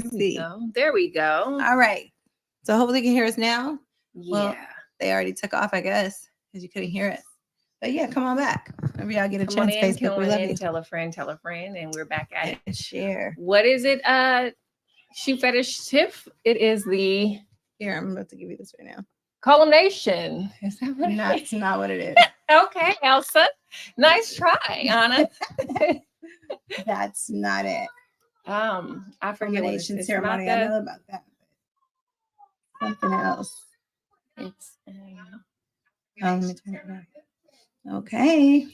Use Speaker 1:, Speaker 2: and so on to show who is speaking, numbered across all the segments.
Speaker 1: see.
Speaker 2: There we go.
Speaker 1: All right. So hopefully you can hear us now.
Speaker 2: Yeah.
Speaker 1: Well, they already took off, I guess, because you couldn't hear us. But yeah, come on back. Whenever y'all get a
Speaker 2: Come on
Speaker 1: chance,
Speaker 2: in,
Speaker 1: Facebook,
Speaker 2: come
Speaker 1: we
Speaker 2: on
Speaker 1: love
Speaker 2: in,
Speaker 1: you.
Speaker 2: tell a friend, and we're back at it.
Speaker 1: And share.
Speaker 2: What is it? Shoe fetish tiff. It is the
Speaker 1: Here, I'm about to give you this right now.
Speaker 2: columnation. Is that what
Speaker 1: That's not what it is.
Speaker 2: Okay, Elsa. Nice try, Anna.
Speaker 1: That's not it.
Speaker 2: I forget what it's
Speaker 1: ceremony. I know about that. Something else.
Speaker 2: It's
Speaker 1: let me turn it down. Okay.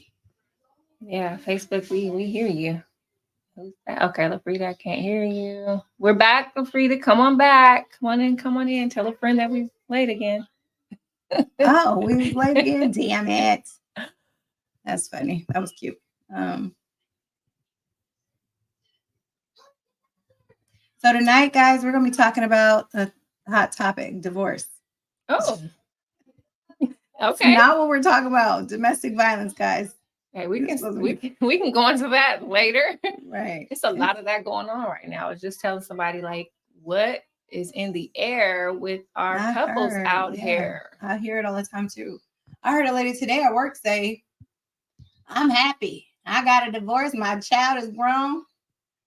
Speaker 2: Yeah, Facebook, we hear you. Who's that? Okay, LaFrida, I can't hear you. We're back, LaFrida. Come on back. Come on in. Tell a friend that we played again.
Speaker 1: Oh, we played again. Damn it. That's funny. That was cute. So tonight, guys, we're gonna be talking about a hot topic: divorce.
Speaker 2: Oh. Okay.
Speaker 1: It's not what we're talking about. Domestic violence, guys.
Speaker 2: Okay, we can go into that later.
Speaker 1: Right.
Speaker 2: It's a lot of that going on right now. I was just telling somebody like what is in the air with our couples out here.
Speaker 1: I hear it all the time too. I heard a lady today at work say, "I'm happy. I got a divorce. My child is grown.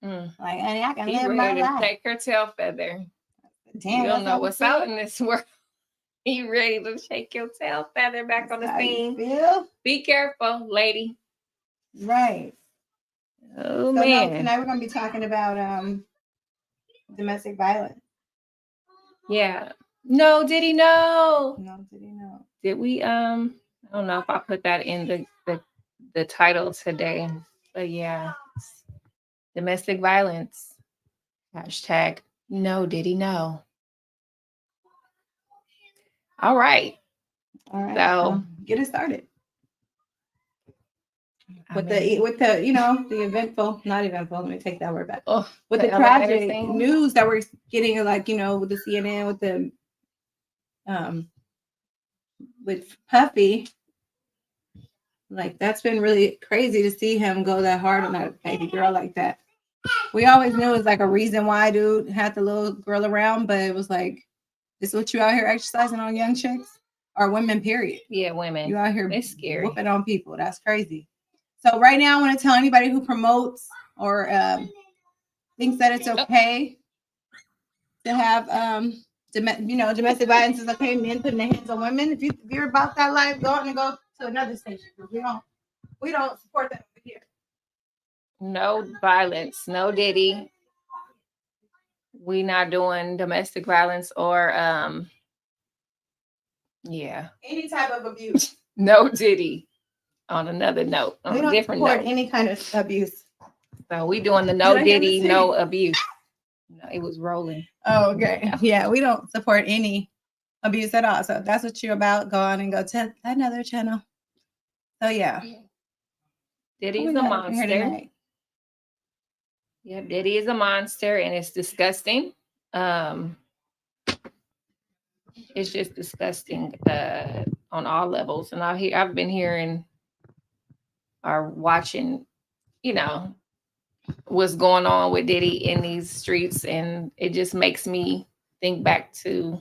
Speaker 1: Like, honey, I can live my life."
Speaker 2: Take her tail feather.
Speaker 1: Damn,
Speaker 2: you don't know what's out in this world. You ready to shake your tail feather back on the scene? Be careful, lady.
Speaker 1: Right.
Speaker 2: Oh, man.
Speaker 1: No, tonight we're going to be talking about domestic violence.
Speaker 2: Yeah. No, Diddy, no.
Speaker 1: No, Diddy, no.
Speaker 2: Did we, I don't know if I put that in the title today, but yeah. Domestic violence. Hashtag no, Diddy, no. All right.
Speaker 1: So get it started. With the the eventful, not eventful, let me take that word back. With the tragic news that we're getting, like, with the CNN, with the with Puffy, like, that's been really crazy to see him go that hard on that baby girl like that. We always knew it was like a reason why dude had the little girl around, but it was like, this is what you out here exercising on young chicks or women, period.
Speaker 2: Yeah, women.
Speaker 1: You out here
Speaker 2: it's scary.
Speaker 1: Whooping on people. That's crazy. So right now I want to tell anybody who promotes or thinks that it's okay to have domestic violence is okay, men putting their hands on women. If you're about that life, go on and go to another station. We don't support that over here.
Speaker 2: No violence, no Diddy. We not doing domestic violence or
Speaker 1: any type of abuse.
Speaker 2: No Diddy. On another note, on a different note,
Speaker 1: any kind of abuse.
Speaker 2: So we doing the no Diddy, no abuse. No, it was rolling.
Speaker 1: Oh, okay. Yeah, we don't support any abuse at all. So if that's what you're about, go on and go to another channel. So yeah.
Speaker 2: Diddy's a monster. Yeah, Diddy is a monster, and it's disgusting. It's just disgusting on all levels. And I've been hearing or watching, what's going on with Diddy in these streets, and it just makes me think back to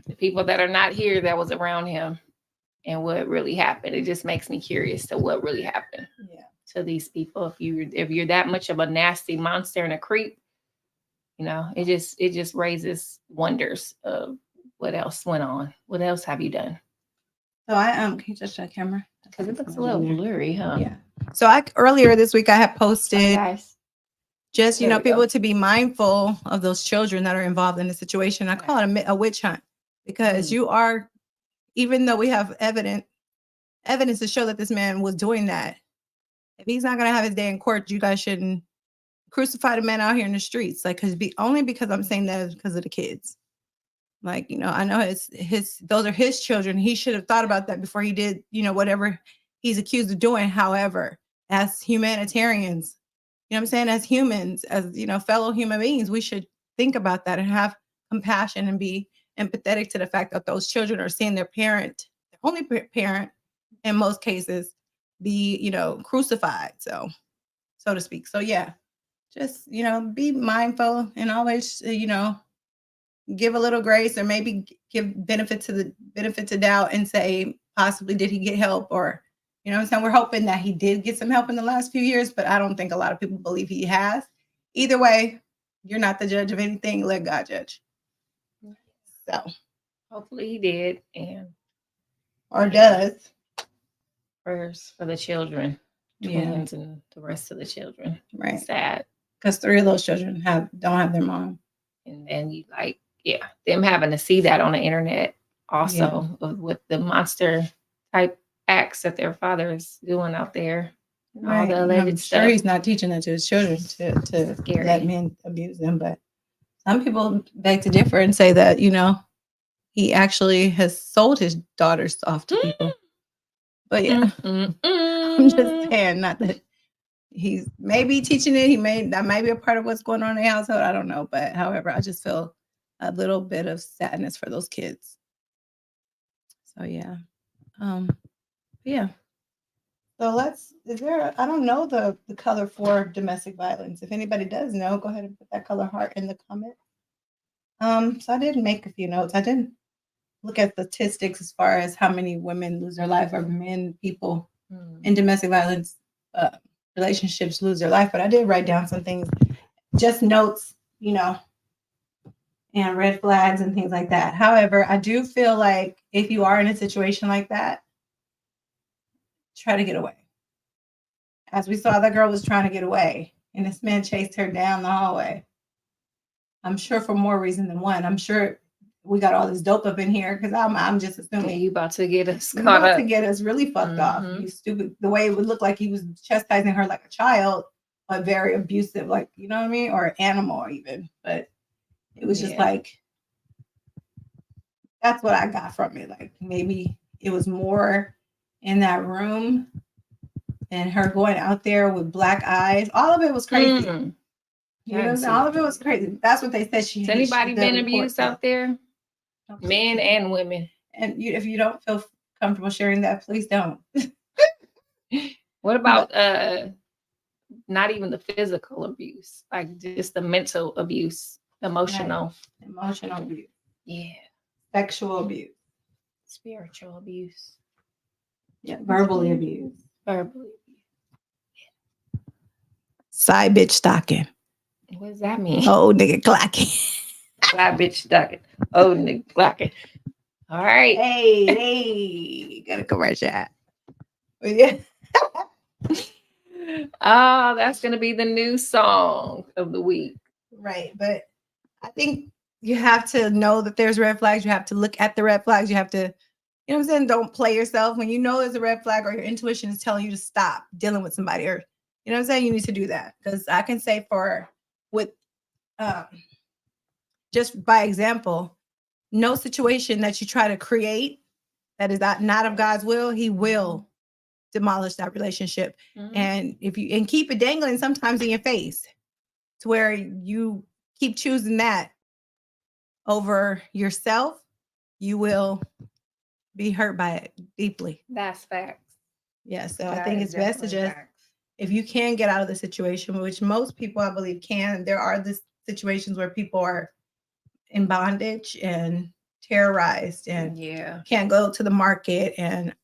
Speaker 2: the people that are not here that was around him and what really happened. It just makes me curious to what really happened to these people. If you're that much of a nasty monster and a creep, it just raises wonders of what else went on. What else have you done?
Speaker 1: So can you just shut the camera?
Speaker 2: Because it looks a little blurry, huh?
Speaker 1: Yeah. So earlier this week I had posted just people to be mindful of those children that are involved in the situation. I call it a witch hunt, because you are, even though we have evidence to show that this man was doing that, if he's not gonna have his day in court, you guys shouldn't crucify the man out here in the streets. Like, only because I'm saying that is because of the kids. Like, I know those are his children. He should have thought about that before he did, whatever he's accused of doing. However, as humanitarians, I'm saying, as humans, as, fellow human beings, we should think about that and have compassion and be empathetic to the fact that those children are seeing their only parent, in most cases, be, crucified, so to speak. So yeah, just, be mindful and always, give a little grace or maybe give benefit to doubt and say, possibly did he get help or, what I'm saying? We're hoping that he did get some help in the last few years, but I don't think a lot of people believe he has. Either way, you're not the judge of anything. Let God judge. So
Speaker 2: hopefully he did
Speaker 1: or does.
Speaker 2: Prayers for the children, twins, and the rest of the children.
Speaker 1: Right.
Speaker 2: Sad.
Speaker 1: Because 3 of those children don't have their mom.
Speaker 2: And then you them having to see that on the internet also with the monster type acts that their father is doing out there.
Speaker 1: Right.
Speaker 2: All the alleged
Speaker 1: I'm
Speaker 2: stuff.
Speaker 1: sure he's not teaching that to his children to let men abuse them, but some people beg to differ and say that, he actually has sold his daughters off to people. But yeah, I'm just saying, not that he's maybe teaching it. That might be a part of what's going on in the household. I don't know. But however, I just feel a little bit of sadness for those kids. So yeah. Yeah. So I don't know the color for domestic violence. If anybody does know, go ahead and put that color heart in the comment. So I did make a few notes. I didn't look at statistics as far as how many women lose their life or people in domestic violence relationships lose their life, but I did write down some things, just notes, and red flags and things like that. However, I do feel like if you are in a situation like that, try to get away. As we saw, that girl was trying to get away, and this man chased her down the hallway. I'm sure for more reason than one. I'm sure we got all this dope up in here because I'm just assuming
Speaker 2: you about to get us
Speaker 1: caught up. To get us really fucked off. You stupid. The way it would look like he was chastising her like a child, but very abusive, like, you know what I mean? Or an animal even. But it was just like, that's what I got from it. Like maybe it was more in that room and her going out there with black eyes. All of it was crazy. You know, all of it was crazy. That's what they said. Has
Speaker 2: anybody been abused out there? Men and women.
Speaker 1: And if you don't feel comfortable sharing that, please don't.
Speaker 2: What about not even the physical abuse, like just the mental abuse, emotional
Speaker 1: abuse,
Speaker 2: yeah,
Speaker 1: sexual abuse,
Speaker 2: spiritual abuse,
Speaker 1: verbally abuse, side bitch stalking.
Speaker 2: What does that mean?
Speaker 1: Oh, nigga clocking.
Speaker 2: Side bitch stalking. Oh, nigga clocking. All right.
Speaker 1: Hey, gotta commercial that. Yeah.
Speaker 2: Oh, that's gonna be the new song of the week.
Speaker 1: Right. But I think you have to know that there's red flags. You have to look at the red flags. You have to, you know what I'm saying? Don't play yourself. When you know there's a red flag or your intuition is telling you to stop dealing with somebody, or, you know what I'm saying? You need to do that. Because I can say just by example, no situation that you try to create that is not of God's will, he will demolish that relationship. And and keep it dangling sometimes in your face to where you keep choosing that over yourself, you will be hurt by it deeply.
Speaker 2: That's facts.
Speaker 1: Yeah, so I think it's best to just, if you can get out of the situation, which most people I believe can, there are the situations where people are in bondage and terrorized and can't go to the market and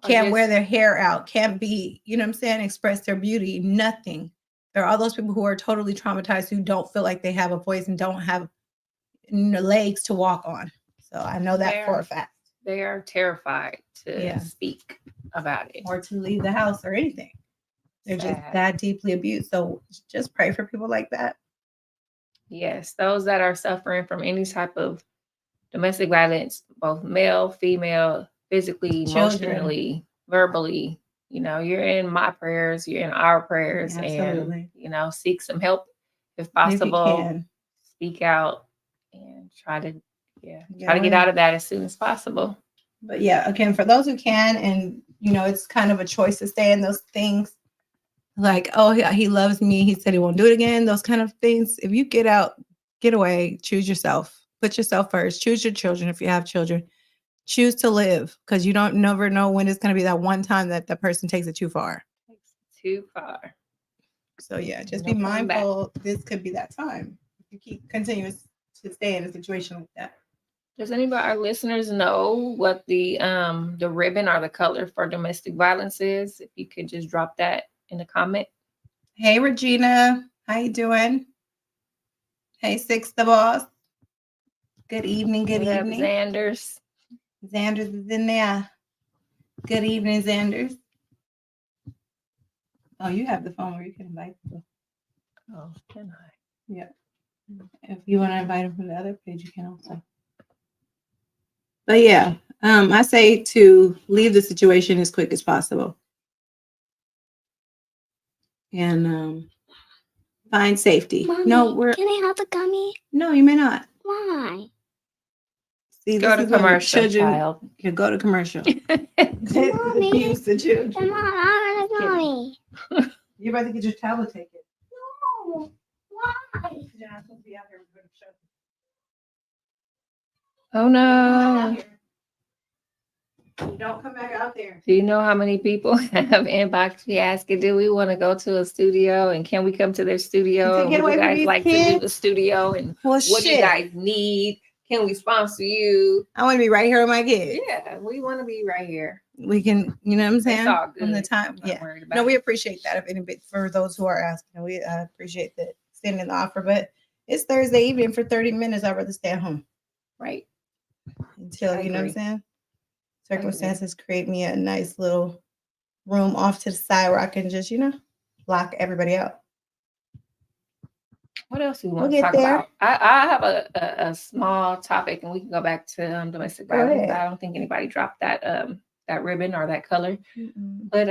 Speaker 1: can't wear their hair out, can't be, you know what I'm saying, express their beauty, nothing. There are all those people who are totally traumatized who don't feel like they have a voice and don't have legs to walk on. So I know that for a fact.
Speaker 2: They are terrified to speak about it.
Speaker 1: Or to leave the house or anything. They're just that deeply abused. So just pray for people like that.
Speaker 2: Yes, those that are suffering from any type of domestic violence, both male, female, physically, emotionally, verbally, you're in my prayers, you're in our prayers. Absolutely. And, seek some help if possible. If speak out and try to get out of that as soon as possible.
Speaker 1: But yeah, again, for those who can, and it's kind of a choice to stay in those things. Like, oh, he loves me. He said he won't do it again. Those kind of things. If you get out, get away, choose yourself. Put yourself first. Choose your children if you have children. Choose to live, because you don't never know when it's going to be that one time that the person takes it too far.
Speaker 2: Too far.
Speaker 1: So yeah, just
Speaker 2: No
Speaker 1: be
Speaker 2: coming back.
Speaker 1: mindful. This could be that time. If you keep continuous to stay in a situation like that.
Speaker 2: Does anybody, our listeners, know what the ribbon or the color for domestic violence is? If you could just drop that in the comment.
Speaker 1: Hey Regina, how you doing? Hey Six the Boss. Good evening, good
Speaker 2: What up,
Speaker 1: evening.
Speaker 2: Xanders?
Speaker 1: Xanders is in there. Good evening, Xanders. Oh, you have the phone where you can invite people.
Speaker 2: Oh, can I?
Speaker 1: Yeah. If you want to invite them from the other page, you can also. But yeah, I say to leave the situation as quick as possible. And find safety.
Speaker 3: Mommy,
Speaker 1: No,
Speaker 3: can I have a gummy?
Speaker 1: No, you may not.
Speaker 3: Why?
Speaker 1: See,
Speaker 2: Go to commercial, child.
Speaker 1: You go to commercial.
Speaker 3: Mommy.
Speaker 1: Abuse the children.
Speaker 3: Come on, I want a gummy.
Speaker 1: You're about to get your tablet taken.
Speaker 3: No. Why?
Speaker 1: You're not supposed to be out here with the show.
Speaker 2: Oh no.
Speaker 1: Don't come back out there.
Speaker 2: Do you know how many people have inboxed me asking, do we want to go to a studio and can we come to their studio?
Speaker 1: To get
Speaker 2: And would
Speaker 1: away
Speaker 2: you
Speaker 1: from
Speaker 2: guys
Speaker 1: these
Speaker 2: like to do the
Speaker 1: kids?
Speaker 2: studio? And
Speaker 1: Well,
Speaker 2: what do you guys need? Can we sponsor you?
Speaker 1: I want to be right here with my kids.
Speaker 2: Yeah, we want to be right here.
Speaker 1: We can, you know what I'm saying?
Speaker 2: It's all good.
Speaker 1: On the time.
Speaker 2: I'm not
Speaker 1: Yeah.
Speaker 2: worried about
Speaker 1: No, we
Speaker 2: it.
Speaker 1: appreciate that. If anybody, for those who are asking, we appreciate that extending the offer. But it's Thursday evening for 30 minutes. I'd rather stay at home
Speaker 2: Right.
Speaker 1: until,
Speaker 2: I
Speaker 1: you know what I'm
Speaker 2: agree.
Speaker 1: saying?
Speaker 2: I agree.
Speaker 1: Circumstances create me a nice little room off to the side where I can just, block everybody out.
Speaker 2: What else do we
Speaker 1: We'll
Speaker 2: want to
Speaker 1: get
Speaker 2: talk
Speaker 1: there.
Speaker 2: about? I have a small topic, and we can go back to domestic
Speaker 1: Go
Speaker 2: violence.
Speaker 1: ahead.
Speaker 2: I don't think anybody dropped that that ribbon or that color.
Speaker 1: Mm-mm.
Speaker 2: But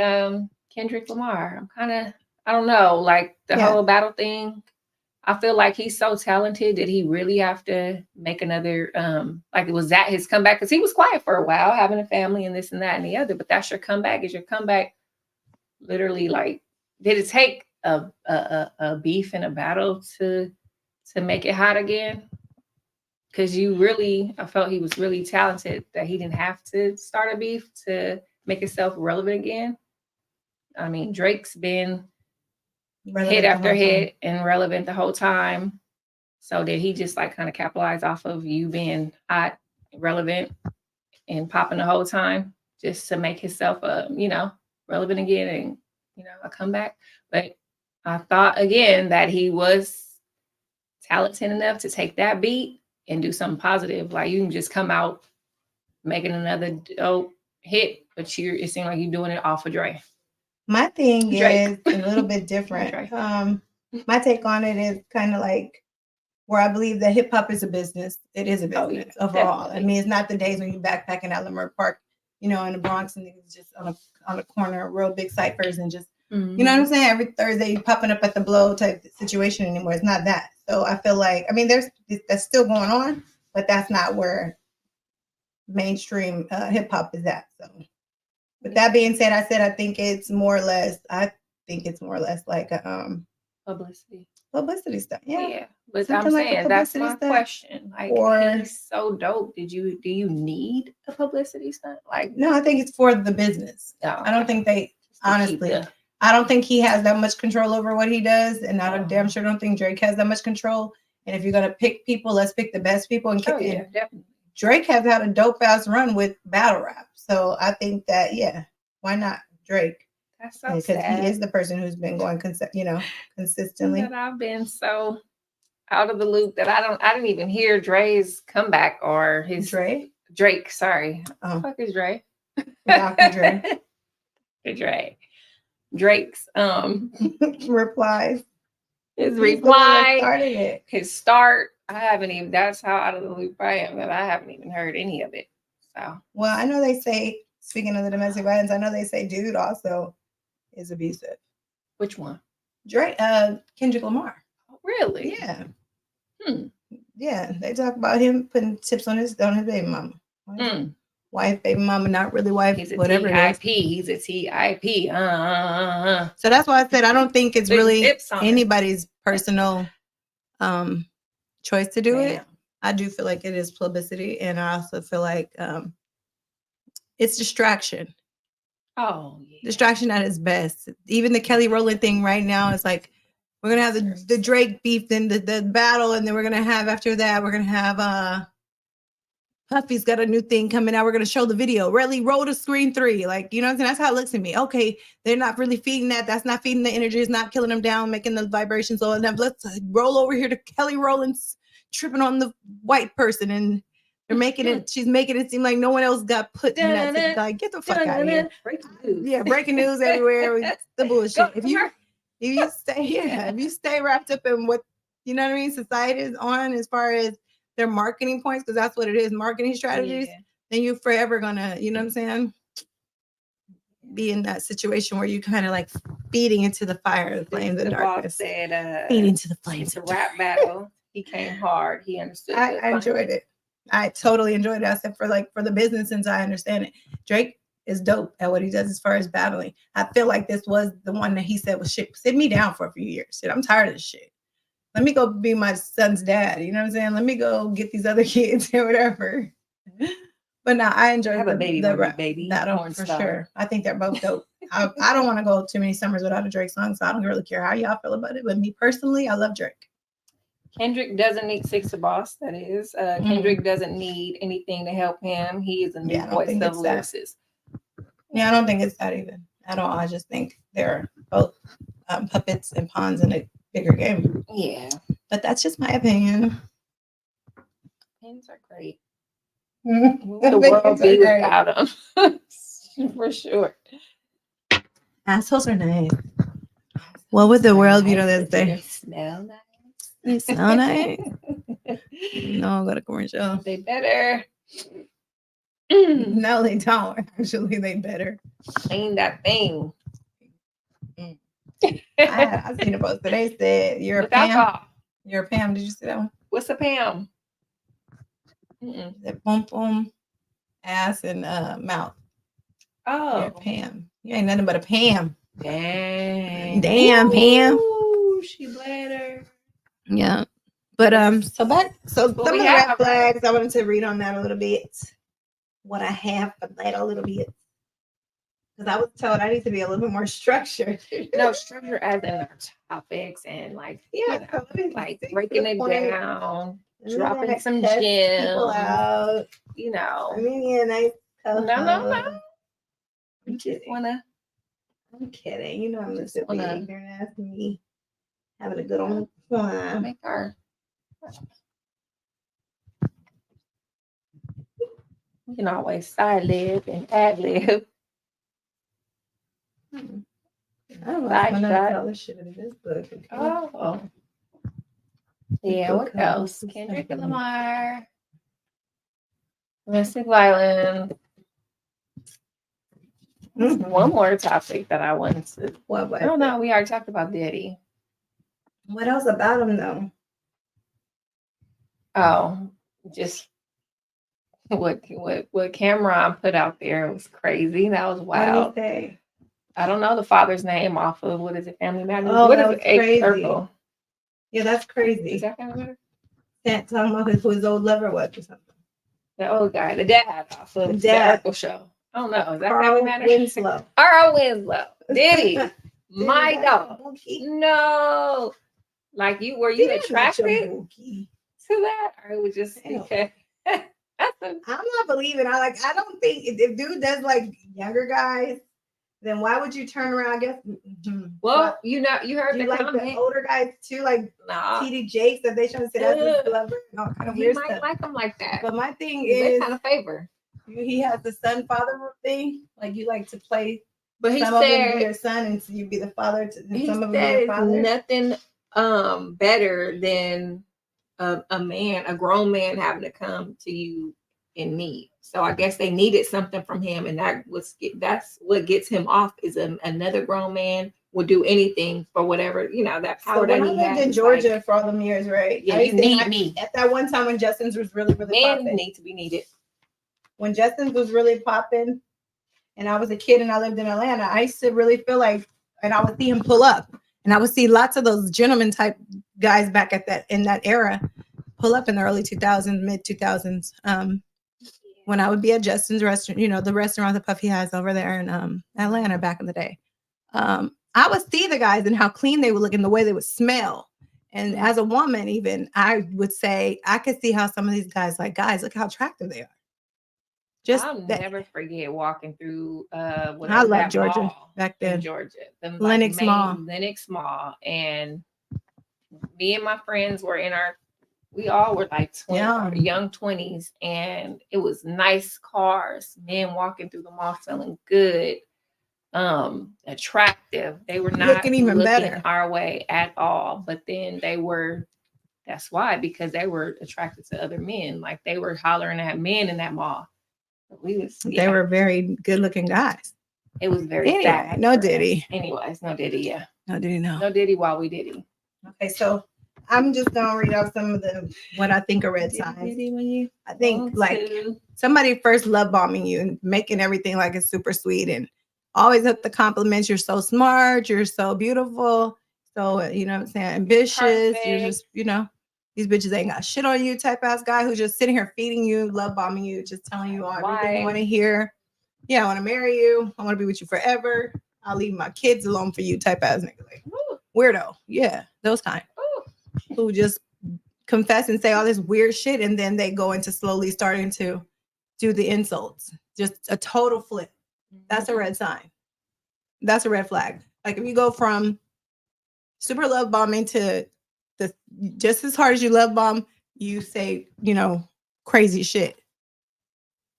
Speaker 2: Kendrick Lamar, I don't know, like the whole battle thing. I feel like he's so talented. Did he really have to make another like was that his comeback? Because he was quiet for a while, having a family and this and that and the other. But that's your comeback. Is your comeback literally like? Did it take a beef and a battle to make it hot again? Because I felt he was really talented that he didn't have to start a beef to make himself relevant again. I mean, Drake's been hit after hit and relevant the whole time. So did he just like kind of capitalize off of you being hot, relevant, and popping the whole time just to make himself relevant again and a comeback? But I thought again that he was talented enough to take that beat and do something positive. Like you can just come out making another dope hit, but it seemed like you're doing it off of Dre.
Speaker 1: My thing
Speaker 2: Drake.
Speaker 1: is a little bit different.
Speaker 2: Drake.
Speaker 1: My take on it is kind of like where I believe that hip hop is a business. It is a business overall.
Speaker 2: Definitely.
Speaker 1: I mean, it's not the days when you're backpacking at Leimert Park, in the Bronx, and it's just on a corner, real big ciphers, and just you know what I'm saying. Every Thursday, you popping up at the Blow type situation anymore. It's not that. So I feel like that's still going on, but that's not where mainstream hip hop is at. So. With that being said, I think it's more or less like a publicity stuff.
Speaker 2: Yeah. But
Speaker 1: Something
Speaker 2: I'm
Speaker 1: like a
Speaker 2: saying that's my
Speaker 1: publicity stunt.
Speaker 2: question. Like he's so dope. Do you need a publicity stunt? Like
Speaker 1: no, I think it's for the business.
Speaker 2: Oh,
Speaker 1: I don't think honestly,
Speaker 2: I
Speaker 1: don't think he has that much control over what he does, and I damn sure don't think Drake has that much control. And if you're gonna pick people, let's pick the best people. And
Speaker 2: definitely.
Speaker 1: Drake has had a dope ass run with battle rap. So I think that, why not Drake?
Speaker 2: That's so
Speaker 1: Because he is the person who's been going consistently.
Speaker 2: That I've been so out of the loop that I didn't even hear Dre's comeback or his Drake, sorry.
Speaker 1: Oh.
Speaker 2: What the fuck is Dre?
Speaker 1: Dr. Dre.
Speaker 2: Drake's
Speaker 1: replies.
Speaker 2: His reply
Speaker 1: started it.
Speaker 2: His start. That's how out of the loop I am that I haven't even heard any of it. So
Speaker 1: well, I know they say, speaking of the domestic violence, I know they say dude also is abusive.
Speaker 2: Which one?
Speaker 1: Drake, Kendrick Lamar.
Speaker 2: Oh, really?
Speaker 1: Yeah. Yeah, they talk about him putting tips on his baby mama. Wife, baby mama, not really wife.
Speaker 2: He's a
Speaker 1: whatever
Speaker 2: TIP.
Speaker 1: it is.
Speaker 2: He's a TIP.
Speaker 1: So that's why I said I don't think it's really anybody's personal choice to do it. I do feel like it is publicity, and I also feel like it's distraction.
Speaker 2: Oh, yeah.
Speaker 1: Distraction at its best. Even the Kelly Rowland thing right now is like, we're gonna have the Drake beef, then the battle, and then we're gonna have after that, we're gonna have Puffy's got a new thing coming out. We're gonna show the video. Really roll to screen 3. Like, you know what I'm saying? That's how it looks to me. Okay, they're not really feeding that. That's not feeding the energy. It's not killing them down, making the vibrations low enough. Let's roll over here to Kelly Rowland's tripping on the white person, and they're making it. She's making it seem like no one else got put in that. Like, get the fuck out of here.
Speaker 2: Breaking news.
Speaker 1: Yeah, breaking news everywhere. The bullshit. If you stay wrapped up in what, you know what I mean, society is on as far as their marketing points, because that's what it is, marketing strategies, then you're forever gonna, you know what I'm saying, be in that situation where you kind of like feeding into the fire, the flames of darkness.
Speaker 2: Said,
Speaker 1: feeding into the flames.
Speaker 2: It's a rap battle. He came hard. He understood.
Speaker 1: I enjoyed it. I totally enjoyed it. I said for the business, since I understand it. Drake is dope at what he does as far as battling. I feel like this was the one that he said was shit. Sit me down for a few years. Shit, I'm tired of this shit. Let me go be my son's dad. You know what I'm saying? Let me go get these other kids or whatever. But now I enjoy the baby battle for sure. I think they're both dope. I don't want to go too many summers without a Drake song, so I don't really care how y'all feel about it. But me personally, I love Drake.
Speaker 2: Kendrick doesn't need Six the Boss. That is, Kendrick doesn't need anything to help him. He is a new voice of Lewis's.
Speaker 1: Yeah, I don't think it's that even at all. I just think they're both puppets and pawns in a bigger game.
Speaker 2: Yeah,
Speaker 1: but that's just my opinion.
Speaker 2: Opinions are great. The world be without them, for sure.
Speaker 1: Assholes are nice. What would the world be? They
Speaker 2: smell nice.
Speaker 1: They smell nice. No, go to commercial.
Speaker 2: They better.
Speaker 1: No, they don't. Actually, they better
Speaker 2: clean that thing.
Speaker 1: I seen a post today said you're a Pam. Alcohol. You're a Pam. Did you see that one?
Speaker 2: What's a Pam?
Speaker 1: That boom boom, ass and mouth.
Speaker 2: Oh,
Speaker 1: you're a Pam. You ain't nothing but a Pam.
Speaker 2: Damn,
Speaker 1: Pam.
Speaker 2: Ooh, she bled her.
Speaker 1: Yeah, but some of the red flags. I wanted to read on that a little bit. What I have for that a little bit. Because I was told I need to be a little bit more structured.
Speaker 2: No, structure as in our topics and like, like breaking it down, dropping some gems out. You know.
Speaker 1: I mean, yeah, nice.
Speaker 2: No.
Speaker 1: I'm kidding. You know, I'm just ignorant ass me. Having a good old fun.
Speaker 2: Make our. You can always side lib and ad lib.
Speaker 1: I don't know all this shit in this book. Okay.
Speaker 2: Oh. Yeah, what else? Kendrick Lamar. Domestic violence. One more topic that I wanted to.
Speaker 1: What?
Speaker 2: I don't know. We already talked about Diddy.
Speaker 1: What else about him though?
Speaker 2: Oh, just what Cameron put out there was crazy. That was wild.
Speaker 1: What did he say?
Speaker 2: I don't know the father's name off of what is it, Family Matters?
Speaker 1: Oh,
Speaker 2: what
Speaker 1: that
Speaker 2: is
Speaker 1: was crazy.
Speaker 2: Circle?
Speaker 1: Yeah, that's crazy.
Speaker 2: Is that Family Matters?
Speaker 1: That talking about who his old lover was or something.
Speaker 2: The old guy, the dad off of the Circle show. I don't know. Is that Family Matters?
Speaker 1: Winslow.
Speaker 2: Carl Winslow. Diddy. My dog. No. Like were you attracted to that? Or it was just because I'm
Speaker 1: not believing. I don't think if dude does like younger guys, then why would you turn around? I guess.
Speaker 2: Well, you heard
Speaker 1: you like comment. The older guys too, like TD Jakes, that they trying to say that's his lover. No, kind of weird
Speaker 2: might
Speaker 1: stuff.
Speaker 2: like them like that.
Speaker 1: But my thing is,
Speaker 2: kind of favor.
Speaker 1: He has the son father thing. Like you like to play.
Speaker 2: But he
Speaker 1: some
Speaker 2: said
Speaker 1: of them be your son, and so you be the father. Some of them be your father.
Speaker 2: Nothing better than a grown man having to come to you in need. So I guess they needed something from him, and that's what gets him off. Is another grown man will do anything for whatever that power that he has.
Speaker 1: I lived in Georgia for all them years, right?
Speaker 2: Yeah, you need me
Speaker 1: at that one time when Justin's was really popping.
Speaker 2: Men need to be needed.
Speaker 1: When Justin's was really popping, and I was a kid and I lived in Atlanta, I used to really feel like, and I would see him pull up, and I would see lots of those gentleman type guys back in that era pull up in the early 2000s, mid 2000s. when I would be at Justin's restaurant, you know, the restaurant that Puffy has over there in Atlanta back in the day. I would see the guys and how clean they would look and the way they would smell. And as a woman, even I would say I could see how some of these guys, like, guys, look how attractive they are. Just
Speaker 2: I'll never forget walking through
Speaker 1: I
Speaker 2: whatever
Speaker 1: love
Speaker 2: that
Speaker 1: Georgia
Speaker 2: mall
Speaker 1: back
Speaker 2: in
Speaker 1: then.
Speaker 2: Georgia, the
Speaker 1: Lenox Mall.
Speaker 2: Lenox Mall, and me and my friends were we all were like 20, young 20s, and it was nice cars, men walking through the mall feeling good, attractive. They were not
Speaker 1: looking even better
Speaker 2: our way at all, but then that's why, because they were attracted to other men. Like they were hollering at men in that mall. They
Speaker 1: were very good looking guys.
Speaker 2: It was very sad.
Speaker 1: No Diddy.
Speaker 2: Anyways, no Diddy, yeah.
Speaker 1: No Diddy, no.
Speaker 2: No Diddy while we Diddy.
Speaker 1: Okay, so I'm just gonna read out some of what I think are red signs. I think like somebody first love bombing you and making everything like it's super sweet and always up the compliments. You're so smart, you're so beautiful, so you know what I'm saying, ambitious. Perfect. You're just, you know, these bitches ain't got shit on you type ass guy who's just sitting here feeding you, love bombing you, just telling you all everything you want to hear. Yeah, I want to marry you. I want to be with you forever. I'll leave my kids alone for you type ass nigga. Like, weirdo. Yeah, those kind. Who just confess and say all this weird shit and then they go into slowly starting to do the insults. Just a total flip. That's a red sign. That's a red flag. Like if you go from super love bombing to just as hard as you love bomb, you say, you know, crazy shit.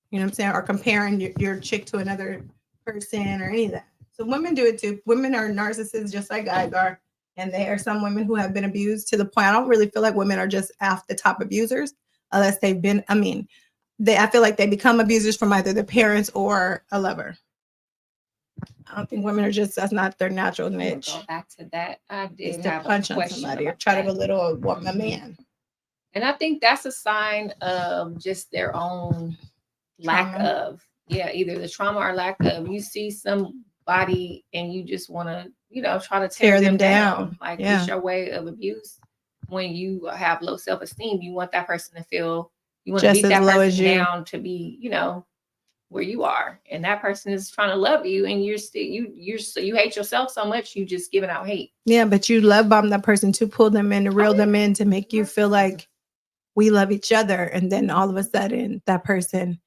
Speaker 1: You know what I'm saying? Or comparing your chick to another person or any of that. So women do it too. Women are narcissists just like guys are. And there are some women who have been abused to the point. I don't really feel like women are just off the top abusers unless they've been, I feel like they become abusers from either their parents or a lover. I don't think women are just, that's not their natural niche.
Speaker 2: Go back to that. I did
Speaker 1: to
Speaker 2: have
Speaker 1: punch
Speaker 2: a
Speaker 1: on
Speaker 2: question
Speaker 1: somebody or
Speaker 2: about
Speaker 1: try
Speaker 2: that.
Speaker 1: to belittle a man.
Speaker 2: And I think that's a sign of just their own lack of, either the trauma or lack of. You see somebody and you just want to, you know, try to tear them down. Like it's your way of abuse. When you have low self-esteem, you want that person to feel, you want to beat that person down to be, you know, where you are. And that person is trying to love you and you're still, you hate yourself so much, you just giving out hate. Yeah, but you love bomb that person to pull them in, to reel them in, to make you feel like we love each other. And then all of a sudden that person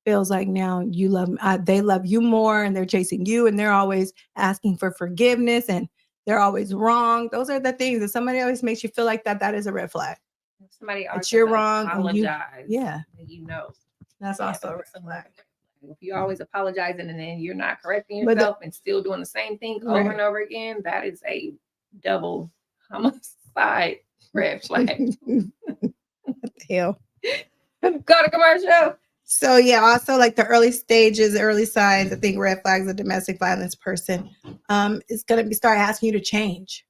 Speaker 2: feels like now you love, they love you more and they're chasing you and they're always asking for forgiveness and they're always wrong. Those are the things that somebody always makes you feel like that is a red flag. Somebody always you're wrong. Apologize. You know, that's also a red flag. If you're always apologizing and then you're not correcting yourself and still doing the same thing over and over again, that is a double homicide red flag. What the hell? Go to commercial. So also like the early stages, the early signs, I think red flags of domestic violence person is going to start asking you to change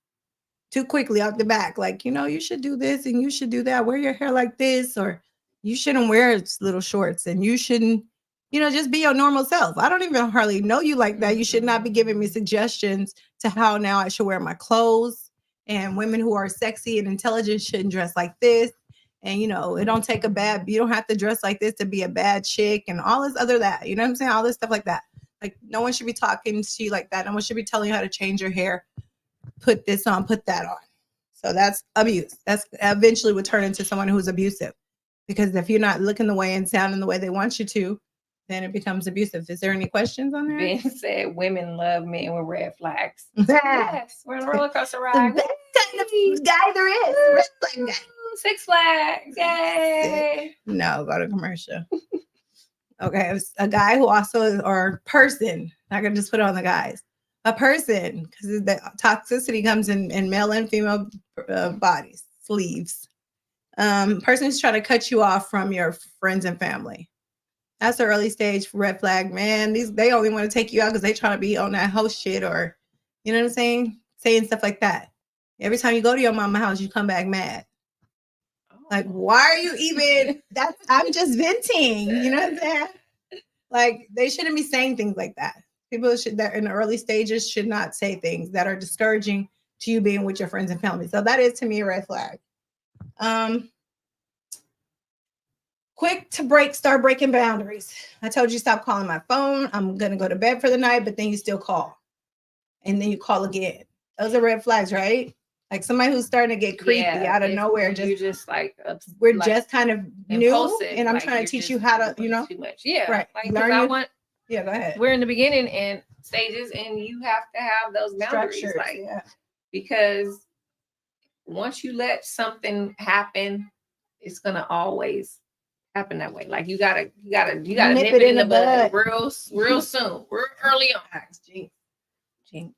Speaker 2: too quickly off the back. Like, you know, you should do this and you should do that. Wear your hair like this, or you shouldn't wear little shorts and you shouldn't, you know, just be your normal self. I don't even hardly know you like that. You should not be giving me suggestions to how now I should wear my clothes. And women who are sexy and intelligent shouldn't dress like this. And, you know, you don't have to dress like this to be a bad chick and all this other that, you know what I'm saying? All this stuff like that. Like no one should be talking to you like that. No one should be telling you how to change your hair. Put this on, put that on. So that's abuse. That's eventually would turn into someone who's abusive. Because if you're not looking the way and sounding the way they want you to, then it becomes abusive. Is there any questions on there? Ben said women love men with red flags. Yes, we're on a roller coaster ride. The best kind of guy there is. Red flag guy. Six Flags. Yay. No, go to commercial. Okay, a guy who also is, or person, not gonna just put it on the guys. A person, because the toxicity comes in male and female bodies, sleeves. Person who's trying to cut you off from your friends and family. That's the early stage red flag, man. They only want to take you out because they trying to be on that host shit, or you know what I'm saying? Saying stuff like that. Every time you go to your mama's house, you come back mad. Like, why are you even I'm just venting, you know what I'm saying? Like, they shouldn't be saying things like that. People that in the early stages should not say things that are discouraging to you being with your friends and family. So that is to me a red flag.
Speaker 1: quick to start breaking boundaries. I told you stop calling my phone. I'm gonna go to bed for the night, but then you still call. And then you call again. Those are red flags, right? Like somebody who's starting to get creepy out of nowhere.
Speaker 2: You're just like
Speaker 1: we're
Speaker 2: like
Speaker 1: just kind of
Speaker 2: impulsive,
Speaker 1: new, and I'm
Speaker 2: like
Speaker 1: trying to teach you how to,
Speaker 2: too much. Yeah,
Speaker 1: right.
Speaker 2: Like
Speaker 1: yeah, go ahead.
Speaker 2: We're in the beginning and stages, and you have to have those boundaries,
Speaker 1: structures,
Speaker 2: because once you let something happen, it's gonna always happen that way. Like you gotta nip it in the bud real soon, real early on. Jinx.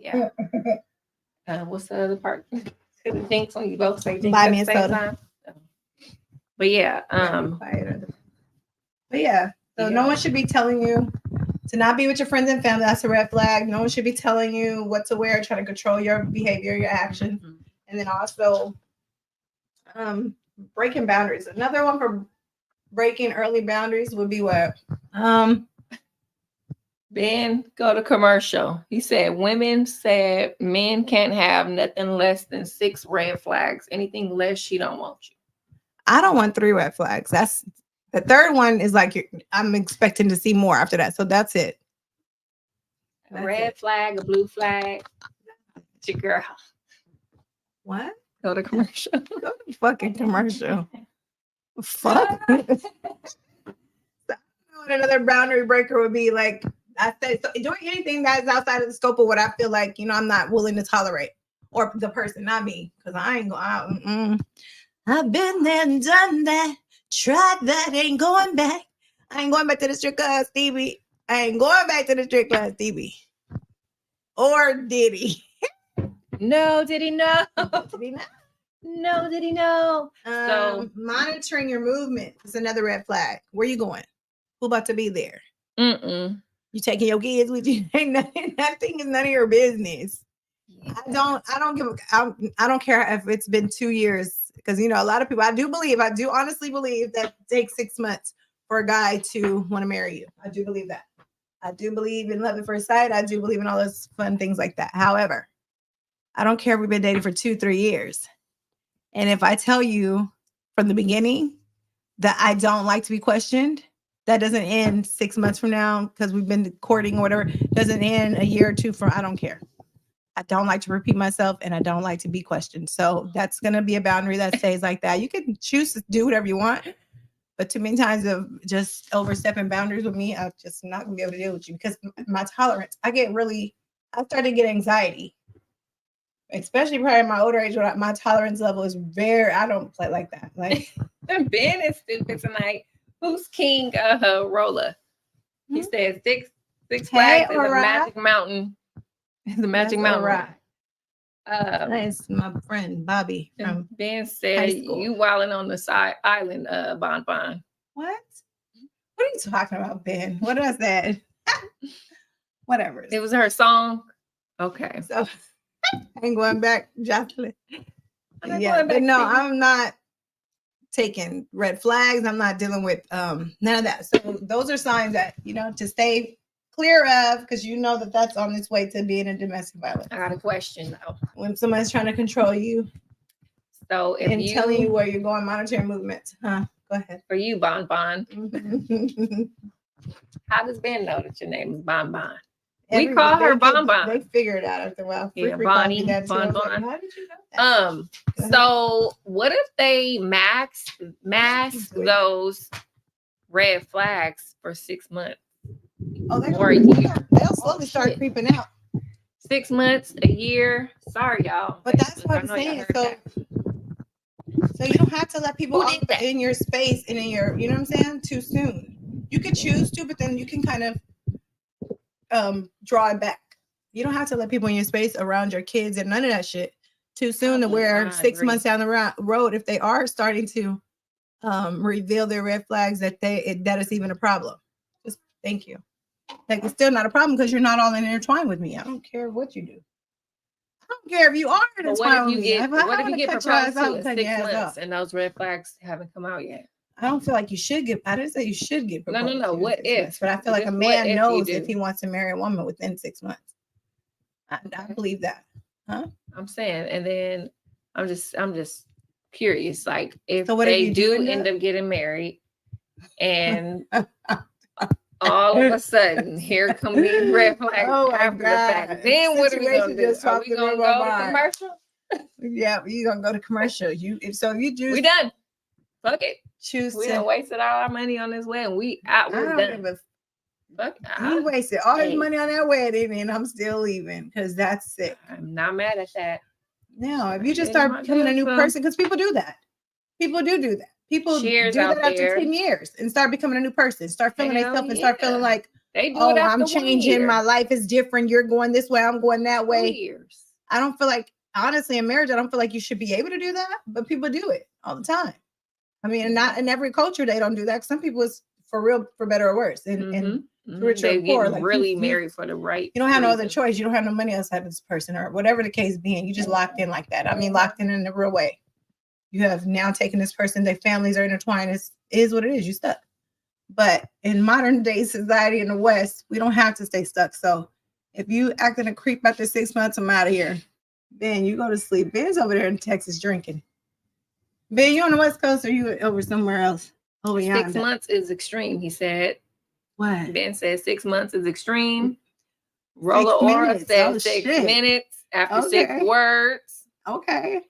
Speaker 2: Yeah. What's the other part? Jinx when you both say jinx
Speaker 1: Buy
Speaker 2: at
Speaker 1: me
Speaker 2: the
Speaker 1: a
Speaker 2: same
Speaker 1: soda.
Speaker 2: time. But yeah,
Speaker 1: so no one should be telling you to not be with your friends and family. That's a red flag. No one should be telling you what to wear, trying to control your behavior, your actions.
Speaker 2: Mm-hmm.
Speaker 1: And then also breaking boundaries. Another one for breaking early boundaries would be what?
Speaker 2: Ben, go to commercial. He said women said men can't have nothing less than 6 red flags. Anything less, she don't want you.
Speaker 1: I don't want 3 red flags. That's the third one is like I'm expecting to see more after that. So that's it.
Speaker 2: A red flag, a blue flag. It's your girl.
Speaker 1: What?
Speaker 2: Go to commercial.
Speaker 1: Go to fucking commercial. Fuck. Another boundary breaker would be like I said, so doing anything that's outside of the scope of what I feel like, I'm not willing to tolerate, or the person, not me, because I ain't going out. I've been there and done that, tried that, ain't going back. I ain't going back to the strip club, Stevie. I ain't going back to the strip club, Stevie. Or Diddy.
Speaker 2: No, Diddy, no.
Speaker 1: Diddy, no.
Speaker 2: No, Diddy, no.
Speaker 1: So monitoring your movement is another red flag. Where you going? Who about to be there? You taking your kids with you? Ain't nothing. That thing is none of your business. Yeah. I don't care if it's been 2 years, because a lot of people. I do honestly believe that it takes 6 months for a guy to want to marry you. I do believe that. I do believe in love at first sight. I do believe in all those fun things like that. However, I don't care if we've been dating for 2-3 years. And if I tell you from the beginning that I don't like to be questioned, that doesn't end 6 months from now because we've been courting or whatever. Doesn't end a year or two from. I don't care. I don't like to repeat myself, and I don't like to be questioned. So that's going to be a boundary that stays like that. You can choose to do whatever you want, but too many times of just overstepping boundaries with me, I'm just not going to be able to deal with you because my tolerance. I started to get anxiety, especially probably in my older age. Where my tolerance level is I don't play like that. Like
Speaker 2: Ben is stupid tonight. Who's King Rolla? He says six flags is a magic mountain. It's a magic mountain.
Speaker 1: Right. That's my friend Bobby. From
Speaker 2: Ben said you wilding on the island, Bon.
Speaker 1: What? What are you talking about, Ben? What is that? Whatever.
Speaker 2: It was her song. Okay.
Speaker 1: So I ain't going back, Jocelyn. Yeah, but no, I'm not taking red flags. I'm not dealing with none of that. So those are signs that to stay clear of, because that's on its way to being a domestic violence.
Speaker 2: I got a question though.
Speaker 1: When somebody's trying to control you,
Speaker 2: so if
Speaker 1: telling you where you're going, monitoring movements, go ahead.
Speaker 2: For you, Bon, how does Ben know that your name is Bon? We call her Bon.
Speaker 1: They figure it out after a while.
Speaker 2: Yeah, Bonnie, Bon.
Speaker 1: Like, how did you know that?
Speaker 2: So what if they mask those red flags for 6 months? Or a year?
Speaker 1: They'll slowly start creeping out.
Speaker 2: 6 months, a year. Sorry, y'all.
Speaker 1: But that's what I'm saying. So you don't have to let people in your space and in your, you know what I'm saying, too soon. You could choose to, but then you can kind of draw it back. You don't have to let people in your space around your kids and none of that shit too soon to where 6 months down the road, if they are starting to reveal their red flags, that is even a problem. Just thank you. Like, it's still not a problem because you're not all intertwined with me. I don't care what you do. I don't care if you are intertwined with me.
Speaker 2: What if you get proposed to in 6 months and those red flags haven't come out yet?
Speaker 1: I don't feel like you should get. I didn't say you should get proposed.
Speaker 2: No. What if?
Speaker 1: But I feel like a man knows if he wants to marry a woman within 6 months. I believe that. Huh?
Speaker 2: I'm saying, and then I'm just curious. Like, if they do end up getting married, And all of a sudden, here come these red flags after the fact. Then what are we gonna do? Are we gonna go to commercial?
Speaker 1: Yeah, you're gonna go to commercial. If you choose,
Speaker 2: we done. Fuck it.
Speaker 1: We
Speaker 2: done wasted all our money on this wedding. We're done.
Speaker 1: He wasted all his money on that wedding, and I'm still leaving because that's sick.
Speaker 2: I'm not mad at that.
Speaker 1: No, if you just start becoming a new person, because people do that. People do that. People do that after 10 years and start becoming a new person. Start feeling themselves and start feeling like, I'm changing. My life is different. You're going this way. I'm going that way. I don't feel like, honestly, in marriage, I don't feel like you should be able to do that, but people do it all the time. I mean, and not in every culture they don't do that. Some people it's for real, for better or worse. And rich or poor, like
Speaker 2: really married for the right.
Speaker 1: You don't have no other choice. You don't have no money outside of this person or whatever the case being. You just locked in like that. I mean, locked in a real way. You have now taken this person. Their families are intertwined. It is what it is. You stuck. But in modern day society in the West, we don't have to stay stuck. So if you acting a creep after 6 months, I'm out of here. Ben, you go to sleep. Ben's over there in Texas drinking. Ben, you on the West Coast or you over somewhere else? Over
Speaker 2: 6 months is extreme, he said.
Speaker 1: What?
Speaker 2: Ben said 6 months is extreme. Roller Aura said 6 minutes after 6 words.
Speaker 1: Okay.